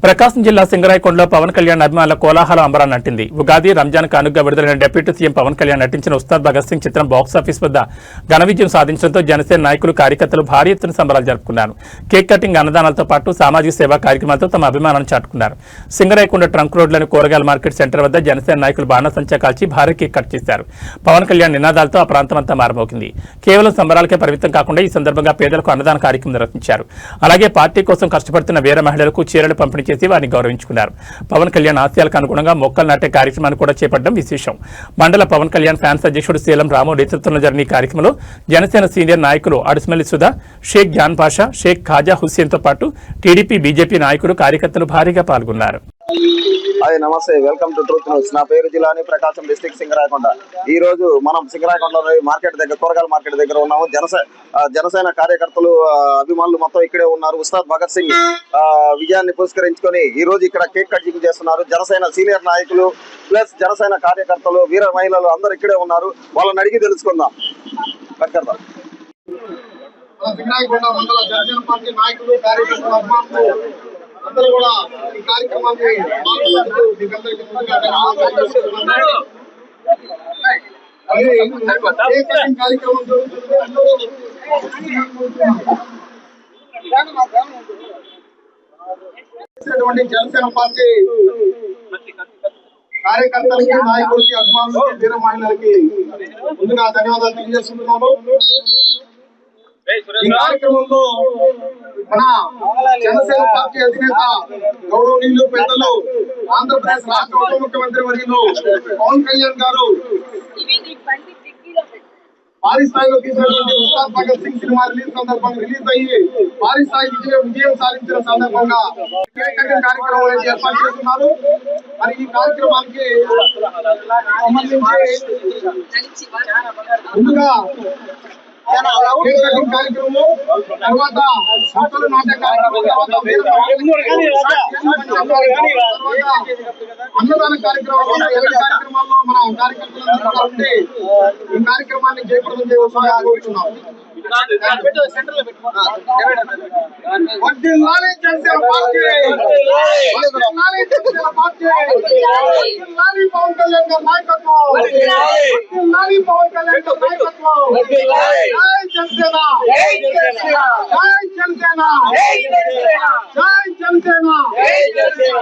ప్రకాశం జిల్లా సింగరాయకొండలో పవన్ కళ్యాణ్ అభిమానుల కోలాహలం అంబరాన్ని అంటింది. ఉగాది, రంజాన్ కానుకగా విడుదలైన డిప్యూటీ సీఎం పవన్ కళ్యాణ్ నటించిన ఉస్తాద్ భగత్ సింగ్ చిత్రం బాక్సాఫీస్ వద్ద ఘన విజయం సాధించడంతో జనసేన నాయకులు, కార్యకర్తలు భారీ ఎత్తున సంబరాలు జరుపుకున్నారు. కేక్ కటింగ్, అన్నదానాలతో పాటు సామాజిక సేవా కార్యక్రమాలతో తమ అభిమానాన్ని చాటుకున్నారు. సింగరాయకొండ ట్రంక్ రోడ్లోని కూరగాయల మార్కెట్ సెంటర్ వద్ద జనసేన నాయకులు బాణసంచా కాల్చి భారీ కేక్ కట్ చేశారు. పవన్ కళ్యాణ్ నినాదాలతో ఆ ప్రాంతమంతా మారుమోగింది. కేవలం సంబరాలకే పరిమితం కాకుండా ఈ సందర్భంగా పేదలకు అన్నదాన కార్యక్రమం నిర్వహించారు. అలాగే పార్టీ కోసం కష్టపడుతున్న వీర మహిళలకు చీరలు పంపిణీ చేసి వారిని గౌరవించుకున్నారు. పవన్ కళ్యాణ్ ఆశయాలకు అనుగుణంగా మొక్కలు నాటే కార్యక్రమాన్ని కూడా చేపట్టడం విశేషం. మండల పవన్ కళ్యాణ్ ఫ్యాన్స్ అధ్యక్షుడు శీలం రాము నేతృత్వంలో జరిగిన ఈ కార్యక్రమంలో జనసేన సీనియర్ నాయకులు అడుస్మల్లి సుధా, షేక్ జాన్ పాషా, షేక్ ఖాజా హుస్సేన్తో పాటు టీడీపీ, బీజేపీ నాయకులు, కార్యకర్తలు భారీగా పాల్గొన్నారు. హాయ్, నమస్తే, వెల్కమ్ టు ట్రూత్ న్యూస్. నా పేరు జిలాని, ప్రకాశం డిస్ట్రిక్ట్ సింగరాయకొండ. ఈ రోజు మనం సింగరాయకొండ మార్కెట్ దగ్గర, కూరగాయల మార్కెట్ దగ్గర ఉన్నాము. జనసేన కార్యకర్తలు, అభిమానులు మొత్తం ఇక్కడే ఉన్నారు. ఉస్తాద్ భగత్ సింగ్ విజయాన్ని పురస్కరించుకొని ఈ రోజు ఇక్కడ కేక్ కటింగ్ చేస్తున్నారు. జనసేన సీనియర్ నాయకులు ప్లస్ జనసేన కార్యకర్తలు, వీర మహిళలు అందరూ ఇక్కడే ఉన్నారు. వాళ్ళని అడిగి తెలుసుకుందాం. సింగరాయకొండ మండల జనసేన పార్టీ నాయకులు, కార్యకర్తలు, అభిమానులు అందరూ కూడా ఈ కార్యక్రమాన్ని కార్యక్రమం జనసేన పార్టీ కార్యకర్తలకి, నాయకులకి, అభిమానులకి, వీర మహిళలకి ముందుగా ధన్యవాదాలు తెలియజేస్తున్నాము. ఈ కార్యక్రమంలో మన జనసేన పార్టీ అధినేత, గౌరవనీయులు, పెద్దలు, ఆంధ్రప్రదేశ్ రాష్ట్ర ఉప ముఖ్యమంత్రి వర్యులు పవన్ కళ్యాణ్ గారు భారీ స్థాయిలో తీసినటువంటి ఉస్తాద్ భగత్ సింగ్ సినిమా రిలీజ్ అయ్యి భారీ స్థాయి విజయం సాధించిన సందర్భంగా కేక్ కటింగ్ కార్యక్రమం ఏర్పాటు చేస్తున్నారు. మరి ఈ కార్యక్రమానికి సంబంధించి ముందుగా కార్యక్రమం, తర్వాత మొక్కలు నాటే కార్యక్రమం, తర్వాత అన్నదాన కార్యక్రమం, కార్యక్రమాల్లో మన కార్యకర్తలందరూ ఉండి ఈ కార్యక్రమాన్ని జయప్రదం చేయవలసిందిగా కోరుతున్నాం. జనసేన పార్టీ, పవన్ కళ్యాణ్ గారి నాయకత్వం, పవన్ కళ్యాణ్ గారి నాయకత్వం. జై జనసేన, జై జనసేన, జై జనసేన, జై జనసేన.